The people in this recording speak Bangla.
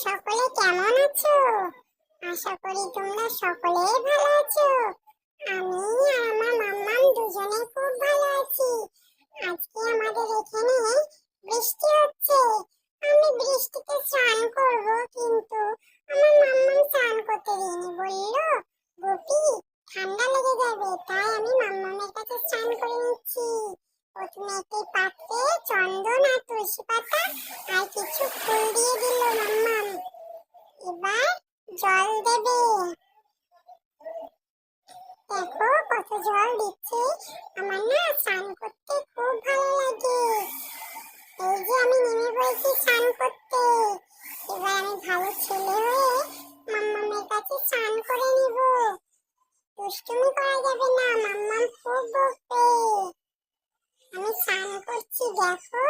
সকলে কেমন আছো? আশা করি তোমরা সকলেই ভালো আছো। আমি আর আমার মাম্মাম দুজনেই খুব ভালো আছি। আজকে আমাদের এখানে বৃষ্টি হচ্ছে। আমি বৃষ্টিতে স্নান করব, কিন্তু আমার মাম্মাম স্নান করতে দিইনি, বললো গোপি ঠান্ডা লেগে যাবে, তাই আমি মাম্মামের কাছে স্নান করে নিচ্ছি। প্রথমে একটি পাত্রে চন্দন আর তুলসী পাতা আর কিছু ফুল দিয়ে দিল মাম্মাম। এবার জল দেবে। দেখো কত জল দিচ্ছে। আমার না স্নান করতে খুব ভালো লাগে। এই যে আমি নেমে পড়েছি স্নান করতে। এবার আমি ভালো ছেলে হয়ে মাম্মামের কাছে স্নান করে নিব। দুষ্টুমি করা যাবে না, মাম্মাম খুব বকবে। আমি স্নান করছি, দেখো।